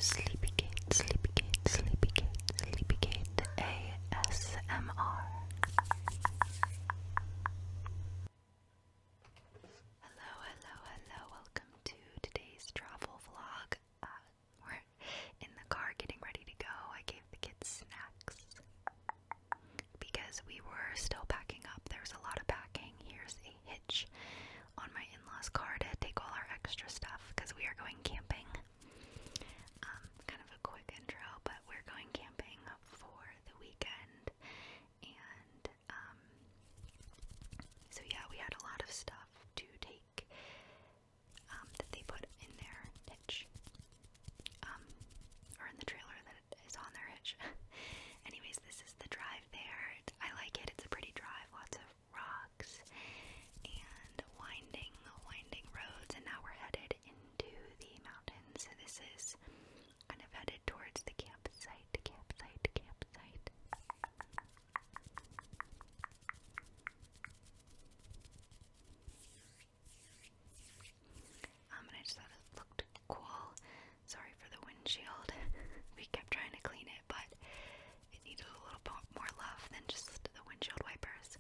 Sleepygate, Sleepygate, Sleepygate, Sleepygate ASMR. Hello, welcome to today's travel vlog. We're in the car getting ready to go. I gave the kids snacks because we were still packing up. There's a lot of packing. Here's a hitch on my in-laws' car to take all our extra stuff because we are going camping. Kind of a quick intro, but we're going camping for the weekend, and so yeah, we had a lot of stuff to take that they put in their hitch, or in the trailer that is on their hitch. Anyways, this is the drive there. I like it. It's a pretty drive, lots of rocks and winding roads, and now we're headed into the mountains. So this is kind of headed towards the campsite. And I just thought it looked cool. Sorry for the windshield. We kept trying to clean it, but it needed a little bit more love than just the windshield wipers.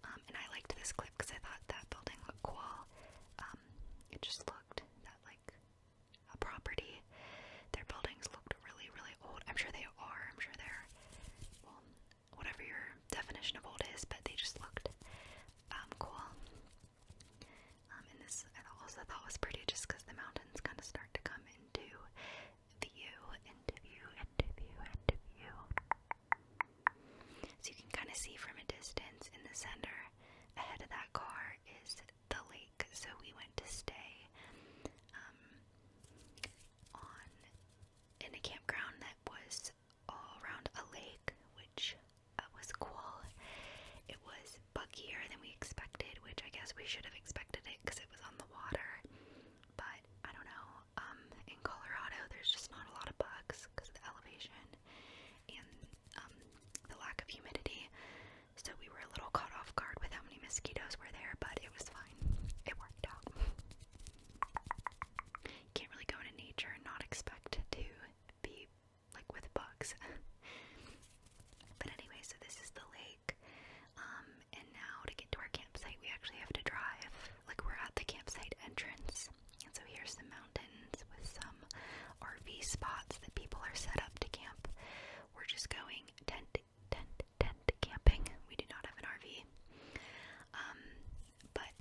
And I liked this clip because I thought that building looked cool. It just looked that like a property. Their buildings looked really, really old. I'm sure they are. I'm sure they're, well, whatever your definition of old is, but they just looked cool. And this I also thought was pretty just because the mountains kind of start to come into view. So you can kind of see from a distance in the center ahead of that car is the lake. So we went to stay in a campground that was all around a lake, which was cool. It was buggier than we expected, which I guess we should have expected it because it was on the water. But I don't know. In Colorado, there's just not a lot of bugs because of the elevation and the lack of humidity. So we were a little caught off guard with how many mosquitoes were there, but it was fine. It worked out. You can't really go into nature and not expect to be like with bugs. But anyway, so this is the lake. And now to get to our campsite, we actually have to drive. Like, we're at the campsite entrance. And so here's the mountains with some RV spots that people are set up to camp. We're just going tent camping. We do not have an RV. But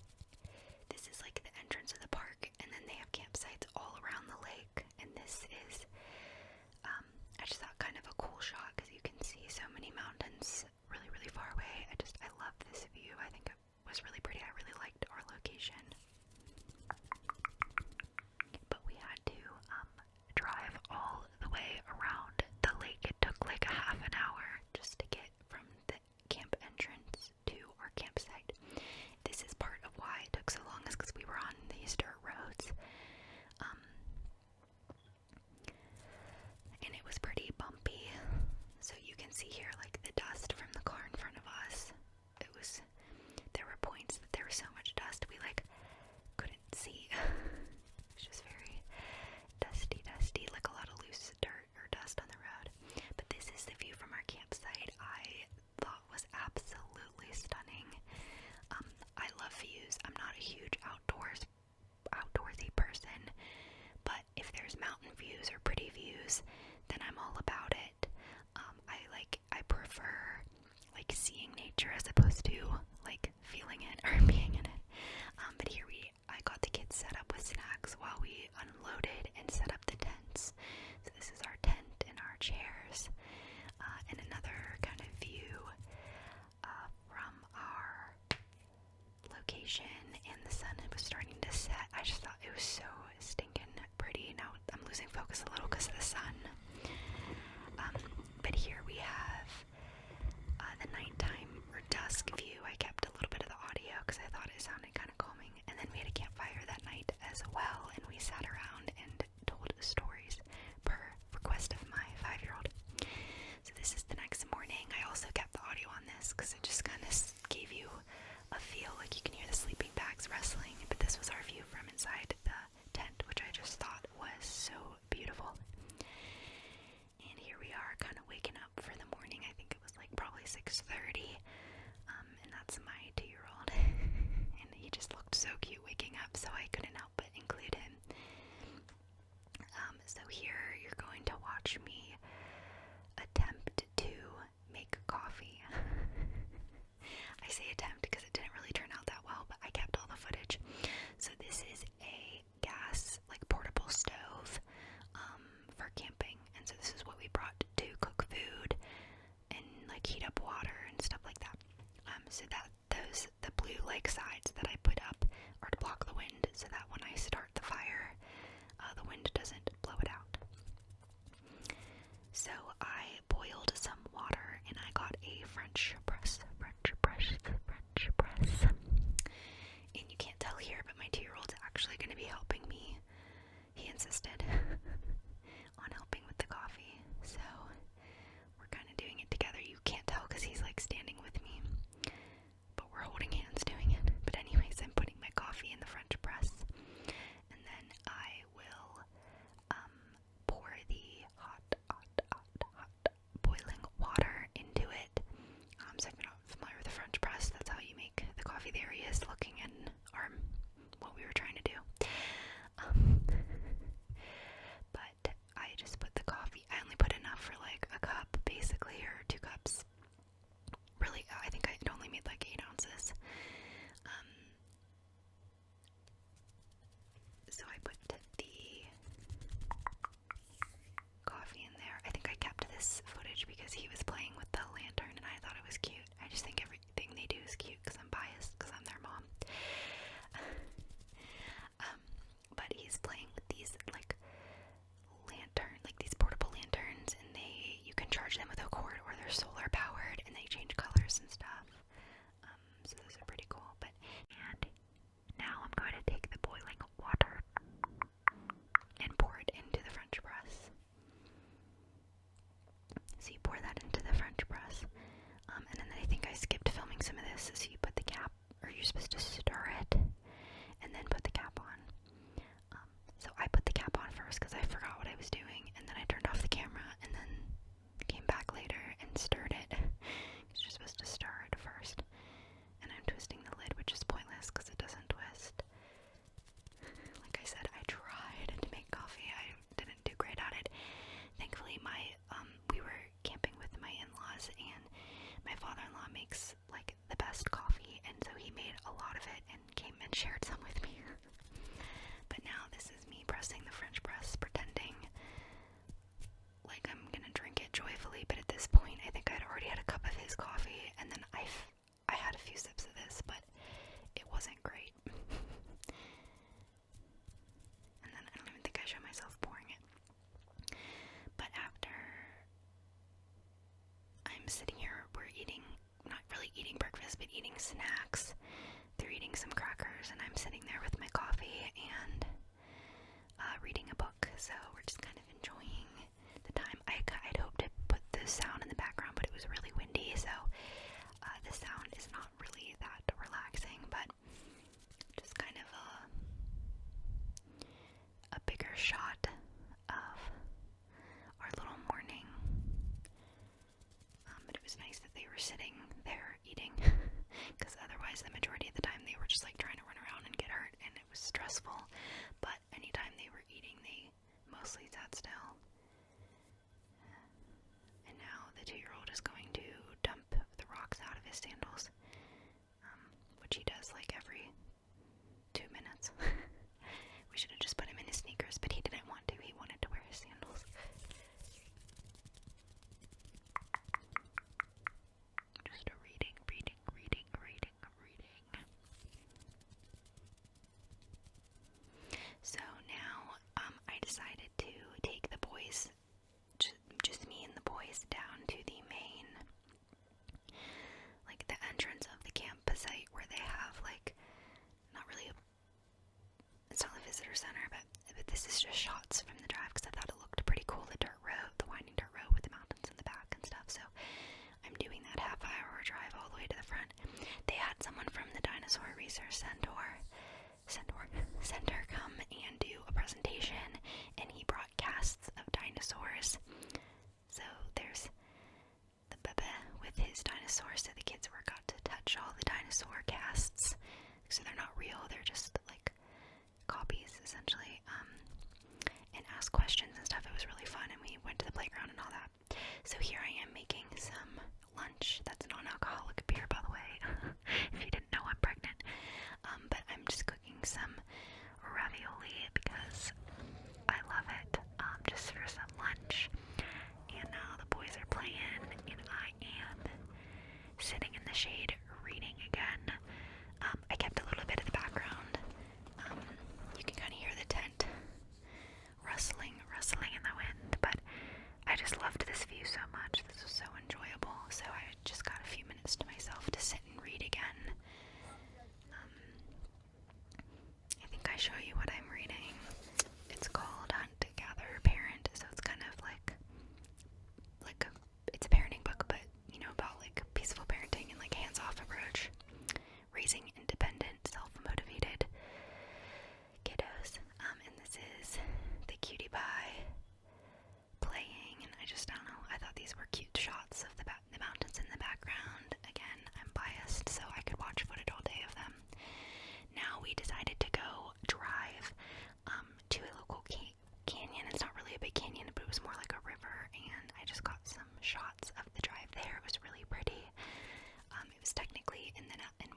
this is like the entrance of the park, and then they have campsites all around the lake. And this is, I just thought kind of a cool shot because you can see so many mountains really, really far away. I love this view. I think it was really pretty. I really liked our location. But we had to drive all the way around the lake. It took like a half an hour just to get from the camp entrance to our campsite. This is part of why it took so long, is because we were on these dirt roads. And it was pretty bumpy. So you can see here like the dust from the car in front of us. There were points that there was so much dust we like couldn't see. It was just very dusty, like a lot of loose dirt or dust on the road. But this is the view from our campsite. I thought was absolutely stunning. I love views. I'm not a huge outdoorsy person, but if there's mountain views or pretty views, then I'm all about it. I prefer like seeing nature as opposed to like feeling it or being in it. But here I got the kids set up with snacks while we unloaded and set up the tents. So this is our tent and our chairs, and another kind of view from our location, and the sun was starting to set. I just thought it was so stinking pretty. Now I'm losing focus a little because of the sun. But here we have the nighttime or dusk view. I kept a little bit of the audio because I thought it sounded kind of calming. And then we had a campfire that night as well, and we sat around and told stories per request of my 5-year-old. So this is the next morning. I also kept the audio on this because it just kind of gave you a feel, like you can hear the sleeping bags rustling. But this was our view from inside the tent, which I just thought was so beautiful. 30, and that's my 2-year-old. And he just looked so cute waking up, so I couldn't help but include him. So here you're going to watch me attempt to make coffee. I say attempt because it didn't really turn out that well, but I kept all the footage. So this is a gas, like portable stove, for camping, and so this is what we brought to cook food and like heat up water and stuff like that. So that the blue like sides that I put up are to block the wind, so that when I start the fire, the wind doesn't blow it out. So I boiled some water and I got a French press. And you can't tell here, but my 2-year-old's actually going to be helping me. He insisted on helping with the coffee, so we're kind of doing it together. You can't tell because he's like standing with me, but we're holding hands doing it. But anyways, I'm putting my coffee in the French press, and then I will pour the hot boiling water into it. So if you're not familiar with the French press, that's how you make the coffee. There he is looking in what we were trying to do. But I just put the coffee, I only put enough for like a cup basically, or 2 cups. Really, I think it only made like 8 ounces. So I put the coffee in there. I think I kept this footage because he was playing with the lantern and I thought it was cute. I just think everything they do is cute because I'm biased because I'm their mom. But he's playing with these like these portable lanterns, and you can charge them with a cord or they're solar powered and they change colors and stuff. So those are pretty cool. And now I'm going to take the boiling water and pour it into the French press. So you pour that into the French press, and then I think I skipped filming some of this. So you put the cap, or you're supposed to stir it and then put the cap on. So I put the cap on first because I forgot what I was doing, and then I turned off the camera and then came back later and stirred it. Because you're supposed to stir it first. And I'm twisting the lid, which is pointless because it doesn't twist. Like I said, I tried to make coffee. I didn't do great at it. Thankfully, we were camping with my in-laws, and my father-in-law makes like the best coffee, and so he made a lot of it and came and shared some with me. But now this is me pressing the French press, pretending like I'm gonna drink it joyfully, but at this point I think I'd already had a cup of his coffee, and then I had a few sips of this, but it wasn't great. And then I don't even think I showed myself pouring it. But after I'm sitting here, we're not really eating breakfast, but eating snacks. They're eating some crackers, and I'm sitting there with my coffee and reading a book. So we're just kind of enjoying the time. I'd hoped to put the sound in the background, but it was really windy, so the sound is not really that relaxing, but just kind of a bigger shot of our little morning. But it was nice that they were sitting there eating, because otherwise the majority of the time they were just like trying to run around and get hurt, and it was stressful. But anytime they were eating, they mostly sat still. And now the 2-year-old is going to dump the rocks out of his sandals, which he does like every 2 minutes. We should have just put him in his sneakers, but he didn't want to. He wanted to wear his sandals. Just reading. So now I decided to take the boys, just me and the boys, down to the main, like the entrance of the campsite where they have like, it's not a visitor center, but this is just shots from the drive because I thought it looked pretty cool, the winding dirt road with the mountains in the back and stuff. So I'm doing that half-hour drive all the way to the front. They had someone from the Dinosaur Research Center come and do a presentation, and he brought casts of dinosaurs. So there's the Bebe with his dinosaur ask questions and stuff. It was really fun, and we went to the playground and all that. So here I am making some lunch. That's non-alcoholic beer, by the way. If you didn't know, I'm pregnant. But I'm just cooking some ravioli because I love it, just for some lunch. And now the boys are playing, and I am sitting in the shade reading again. I kept a little bit of the background. You can kind of hear the tent rustling in the wind, but I just loved this view so much. This was so enjoyable. So I just got a few minutes to myself to sit and read again. I think I show you what I'm reading. It's called Hunt, Gather, Parent. So it's kind of like it's a parenting book, but about like peaceful parenting and like hands-off approach, raising independent, self-motivated kiddos. And this is the cutie pie playing, and I don't know, I thought these were cute shots of the mountains in the background. Again, I'm biased, so I could watch footage all day of them. Now we decided to go drive to a local canyon. It's not really a big canyon, but it was more like a river, and I just got some shots of the drive there. It was really pretty. It was technically in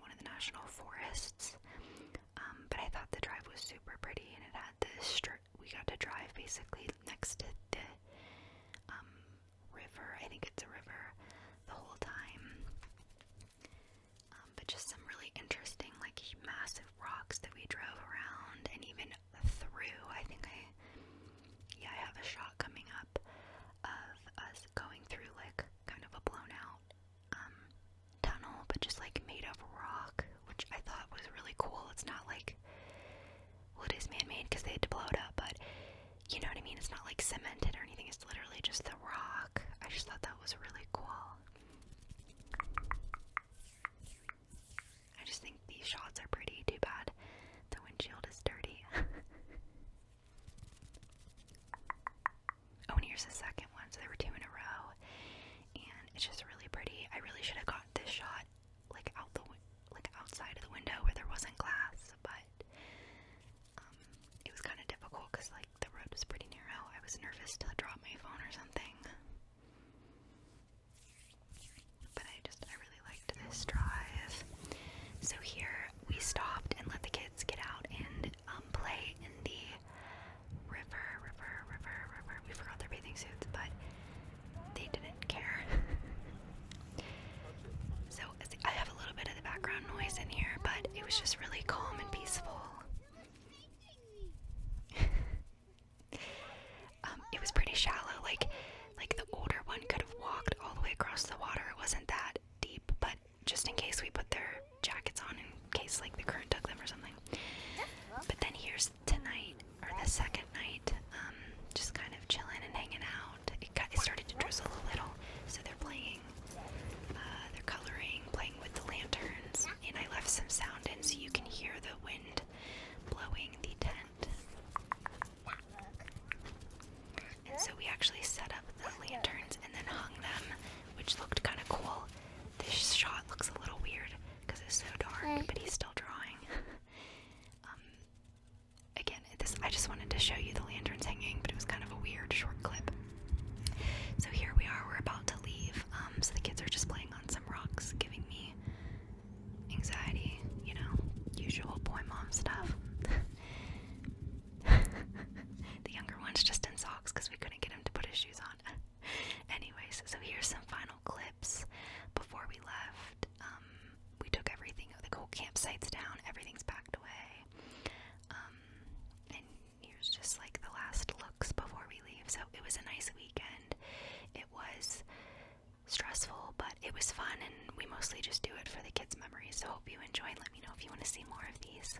one of the national forests, but I thought the drive was super pretty, and it had this we got to drive basically next to the river. I think it's a river the whole time. But just some really interesting, like, massive rocks that we drove around and even through. I have a shot coming up of us going through like kind of a blown out tunnel, but just like made of rock, which I thought was really cool. It's not like, well, it is man-made because they had to blow it up, but you know what I mean? It's not like cemented or anything. It's literally just the rock. I just thought that was really cool. I just think these shots are pretty. Too bad the windshield is dirty. Oh, and here's the second one. So there were two in a row, and it's just really pretty. I really should have got this shot like outside of the window where there wasn't glass, but it was kind of difficult because like the road was pretty narrow. I was nervous to drop my phone or something. But I really liked this drive. So here we stopped and let the kids get out and play in the river. We forgot their bathing suits, but they didn't care. So I have a little bit of the background noise in here, but it was just really calm and peaceful. It was pretty shallow, like the older one could have walked all the way across the water. It wasn't that deep, but just in case we put their jackets on in case like the current took them or something. But then here's tonight, or the second night, just kind of chilling and hanging out. It started to drizzle a little, so they're playing, they're coloring, playing with the lanterns, and I left some sound in so you can hear the wind blowing the tent. And so we actually set up the lanterns and then hung them, which looked kind of cool. This shot looks a little weird because it's so dark, but he's still drawing. Again, I just wanted to show you the lanterns hanging, but it was kind of a weird short clip. So here we are, we're about to leave. So the kids are just playing on some rocks, giving me anxiety, usual boy mom stuff. The younger one's just in socks because we couldn't get him to put his shoes on. Anyways, so here's some final clips before we left. We took everything, the whole campsite's down, everything's packed away. And here's just like the last looks before we leave. So it was a nice weekend. It was stressful, but it was fun, and we mostly just do it for the kids' memories. So hope you enjoyed. Let me know if you want to see more of these.